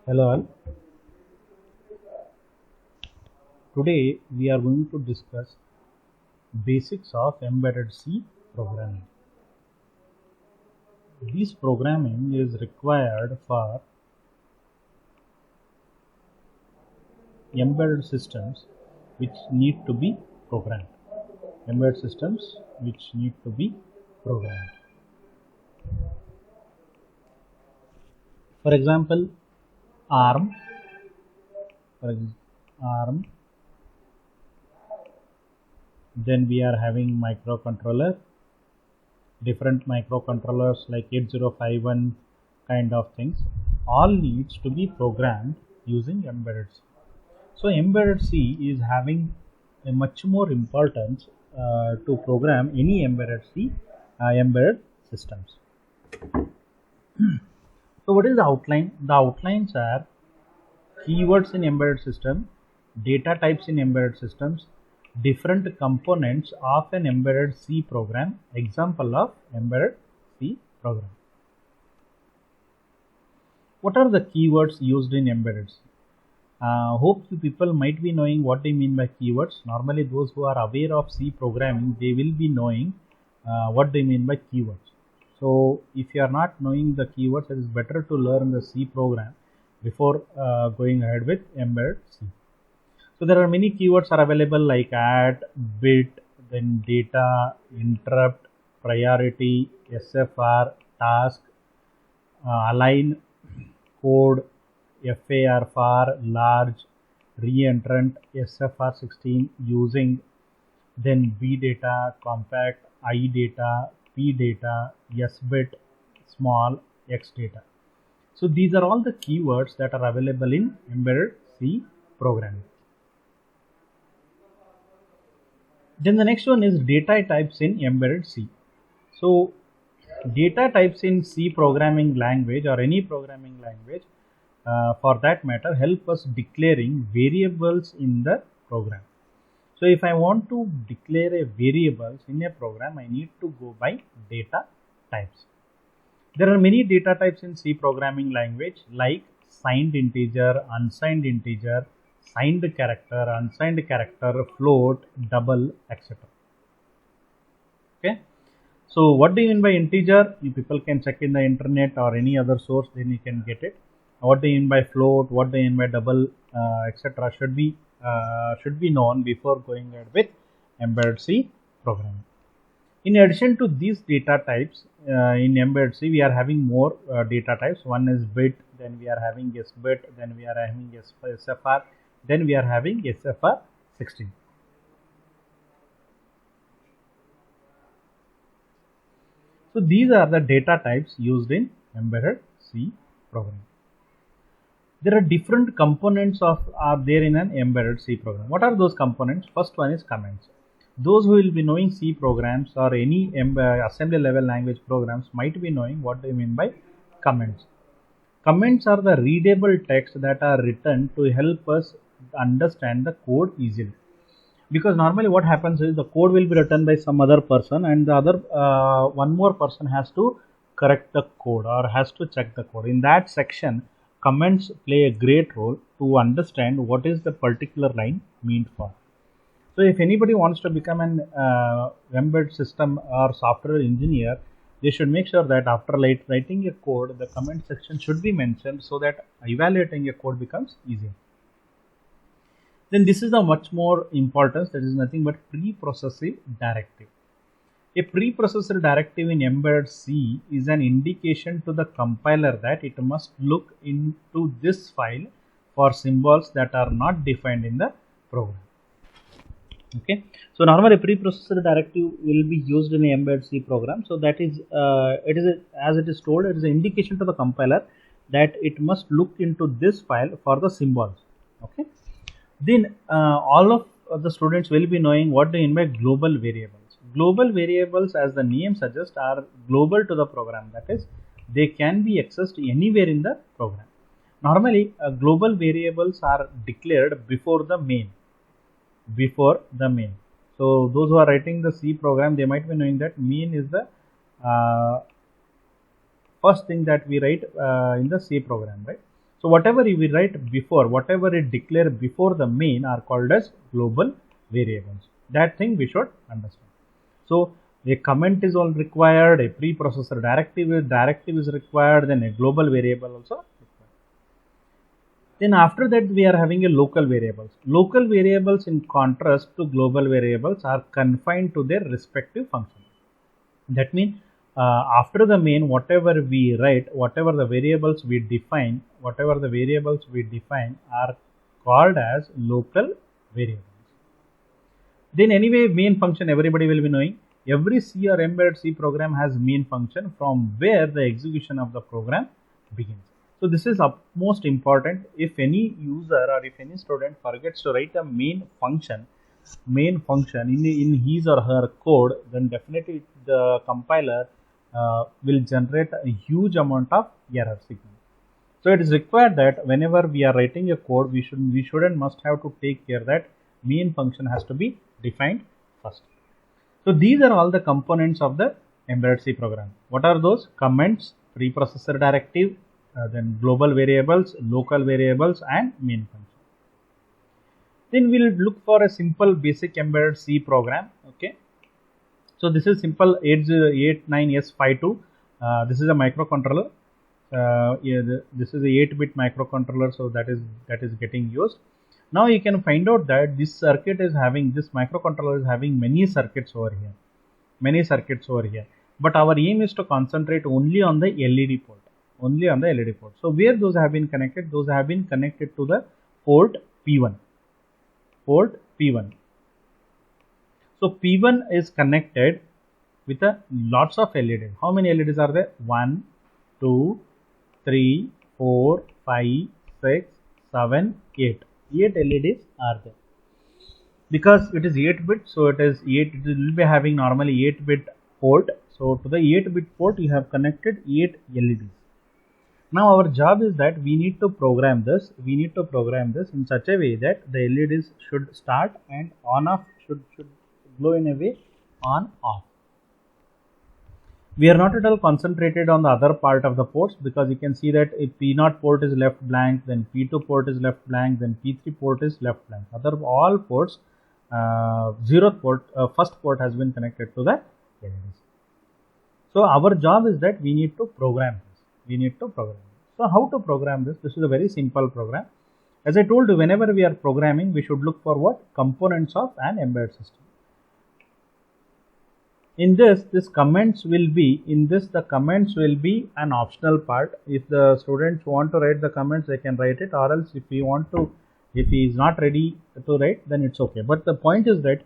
Hello all. Today we are going to discuss basics of embedded C programming. This programming is required for embedded systems which need to be programmed. Embedded systems which need to be programmed. For example, ARM. Then we are having microcontroller, different microcontrollers like 8051 kind of things. All needs to be programmed using embedded C. So embedded C is having a much more importance to program any embedded C embedded systems. So what is the outline? The outlines are keywords in embedded system, data types in embedded systems, different components of an embedded C program, example of embedded C program. What are the keywords used in embedded C? Hope you people might be knowing what I mean by keywords. Normally those who are aware of C programming, they will be knowing what they mean by keywords. So if you are not knowing the keywords, it is better to learn the C program before going ahead with embedded C. So there are many keywords are available like add, bit, then data, interrupt, priority, SFR, task, align, code, FAR far, large, reentrant, SFR16 using, then B data, compact, I data, P data, S bit, small, X data. So these are all the keywords that are available in embedded C programming. Then the next one is data types in embedded C. So data types in C programming language or any programming language for that matter help us declaring variables in the program. So if I want to declare a variables in a program, I need to go by data types. There are many data types in C programming language like signed integer, unsigned integer, signed character, unsigned character, float, double, etc. Okay. So what do you mean by integer? You people can check in the internet or any other source, then you can get it. What do you mean by float? What do you mean by double, etc. should be known before going ahead with embedded C programming. In addition to these data types in embedded C, we are having more data types. One is bit, then we are having S bit, then we are having SFR, then we are having SFR16. So these are the data types used in embedded C programming. There are different components are there in an embedded C program. What are those components? First one is comments. Those who will be knowing C programs or any assembly level language programs might be knowing what they mean by comments. Comments are the readable text that are written to help us understand the code easily. Because normally what happens is the code will be written by some other person and the other one more person has to correct the code or has to check the code. In that section, comments play a great role to understand what is the particular line meant for. So if anybody wants to become an embedded system or software engineer, they should make sure that after writing a code, the comment section should be mentioned so that evaluating a code becomes easier. Then this is the much more importance, that is nothing but preprocessor directive. A preprocessor directive in embedded C is an indication to the compiler that it must look into this file for symbols that are not defined in the program. Okay, so normally a preprocessor directive will be used in an embedded C program. So that is as it is told, it is an indication to the compiler that it must look into this file for the symbols. Okay, then all of the students will be knowing what they mean by global variables. Global variables, as the name suggests, are global to the program. That is, they can be accessed anywhere in the program. Normally, global variables are declared before the main. So those who are writing the C program, they might be knowing that main is the first thing that we write in the C program, right? So whatever we write before, whatever it declare before the main are called as global variables. That thing we should understand. So a comment is all required, a preprocessor directive is required, then a global variable also required. Then after that we are having a local variables. Local variables in contrast to global variables are confined to their respective function. That means after the main, whatever we write, whatever the variables we define are called as local variables. Then anyway, main function everybody will be knowing. Every C or embedded C program has main function from where the execution of the program begins. So this is most important. If any user or if any student forgets to write a main function in his or her code, then definitely the compiler will generate a huge amount of error signal. So it is required that whenever we are writing a code, we must have to take care that main function has to be defined first. So these are all the components of the embedded C program. What are those? Comments, preprocessor directive, then global variables, local variables, and main function. Then we'll look for a simple basic embedded C program. Okay. So this is simple 8089S52. This is a microcontroller. This is a 8-bit microcontroller, so that is getting used. Now you can find out that this microcontroller is having many circuits over here. But our aim is to concentrate only on the LED port. So where those have been connected? Those have been connected to the port P1. So P1 is connected with lots of LEDs. How many LEDs are there? 1, 2, 3, 4, 5, 6, 7, 8. 8 LEDs are there. Because it is 8-bit, so it will be having normally 8-bit port. So to the 8-bit port you have connected 8 LEDs. Now our job is that we need to program this in such a way that the LEDs should start and on off should glow in a way on off. We are not at all concentrated on the other part of the ports, because you can see that if P0 port is left blank, then P2 port is left blank, then P3 port is left blank. All ports, first port has been connected to the LEDs. So our job is that we need to program this. So how to program this? This is a very simple program. As I told you, whenever we are programming, we should look for what? Components of an embedded system. In this, the comments will be an optional part. If the students want to write the comments, they can write it, or else if he is not ready to write, then it's okay. But the point is that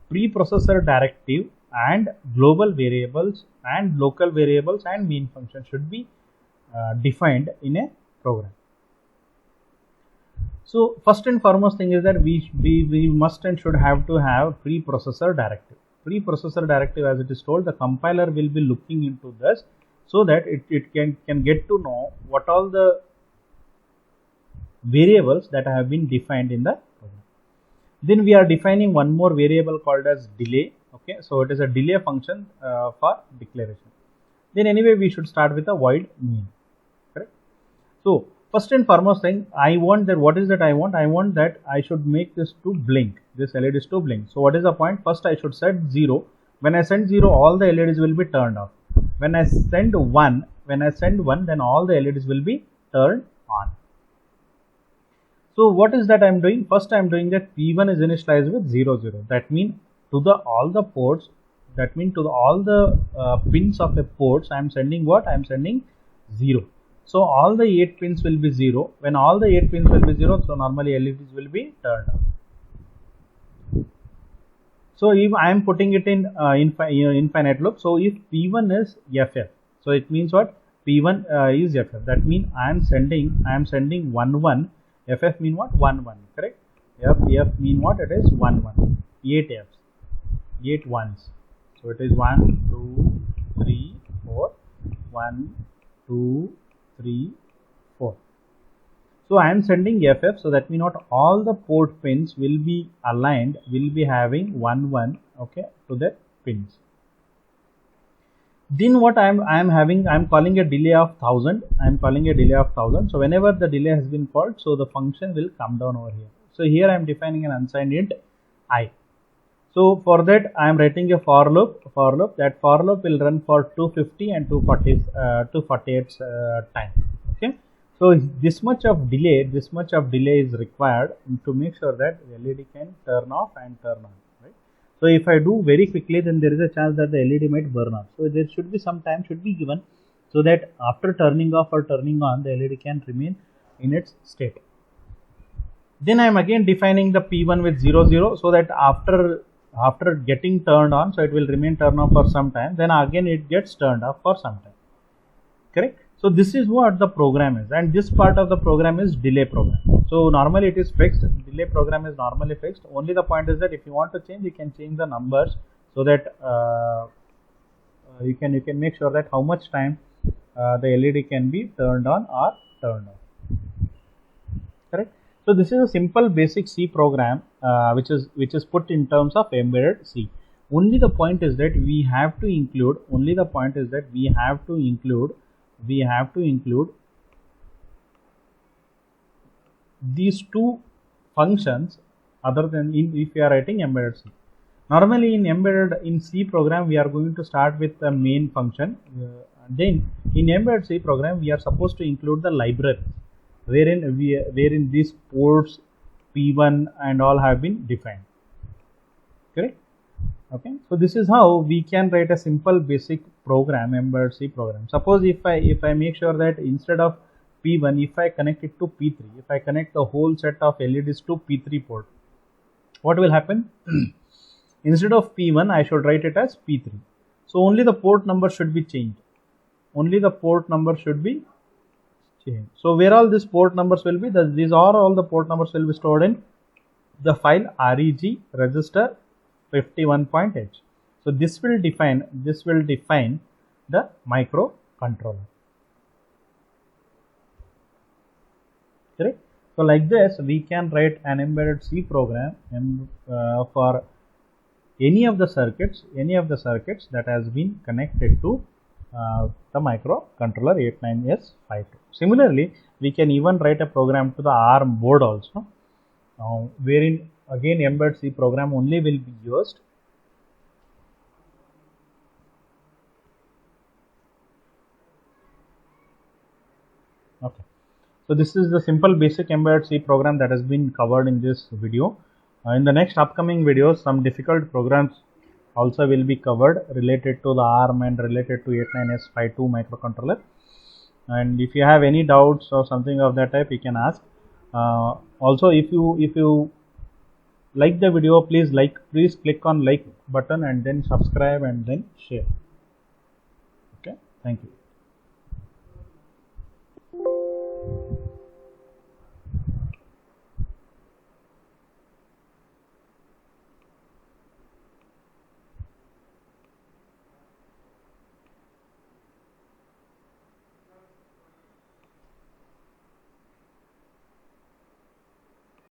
preprocessor directive and global variables and local variables and main function should be defined in a program. So first and foremost thing is that we must and should have to have preprocessor directive. Preprocessor directive, as it is told, the compiler will be looking into this so that it can get to know what all the variables that have been defined in the program. Then we are defining one more variable called as delay. Okay, so it is a delay function for declaration. Then anyway, we should start with a void main. Correct. So first and foremost thing, I want that I should make this to blink. This LED is to blink. So what is the point? First I should set 0. When I send 0, all the LEDs will be turned off. When I send 1, then all the LEDs will be turned on. So what is that I am doing? First I am doing that P1 is initialized with 0, 0. That means to all the ports, pins of the ports, I am sending what? I am sending 0. So all the 8 pins will be 0. When all the 8 pins will be 0, so normally LEDs will be turned on. So if I am putting it in infinite loop, so if P1 is FF, so it means what? P1 is FF. That means I am sending 1 1. FF mean what? 1 1. Correct? F mean what? It is 1 1. 8 Fs, 8 ones. So it is 1 2 3 4. 1 2 3 4. So I am sending FF, so that means not all the port pins will be aligned, will be having 1 1, okay, to the pins. Then what I'm calling a delay of 1000. I'm calling a delay of 1000. So whenever the delay has been called, so the function will come down over here. So here I'm defining an unsigned int I. So for that I am writing a for loop. That for loop will run for 250 and 248 time. Okay. So this much of delay is required to make sure that the LED can turn off and turn on. Right. So if I do very quickly, then there is a chance that the LED might burn off. So there should be some time should be given so that after turning off or turning on, the LED can remain in its state. Then I am again defining the P1 with 0 0 so that after getting turned on, so it will remain turned on for some time, then again it gets turned off for some time. Correct. So this is what the program is, and this part of the program is delay program. So normally it is fixed. Delay program is normally fixed. Only the point is that if you want to change, you can change the numbers so that you can make sure that how much time the LED can be turned on or turned off. Correct. So this is a simple basic C program which is put in terms of embedded C. Only the point is that we have to include. We have to include these two functions other than if we are writing embedded C. Normally in C program we are going to start with the main function. Then in embedded C program we are supposed to include the library wherein these ports P1 and all have been defined. Correct. Okay, so this is how we can write a simple basic program, embedded C program. Suppose if I make sure that instead of P1, if I connect it to P3, if I connect the whole set of LEDs to P3 port, what will happen? Instead of P1, I should write it as P3. So only the port number should be changed. So where all these port numbers will be? These are all the port numbers will be stored in the file reg register 51.h. So this will define the microcontroller. Correct. So like this we can write an embedded C program for any of the circuits that has been connected to the microcontroller 89S52. Similarly, we can even write a program to the ARM board also, wherein again embedded C program only will be used. Okay, so this is the simple basic embedded C program that has been covered in this video. In the next upcoming videos, some difficult programs also will be covered related to the ARM and related to 89S52 microcontroller. And if you have any doubts or something of that type, you can ask. Also, if you like the video, please click on like button and then subscribe and then share. Okay, thank you.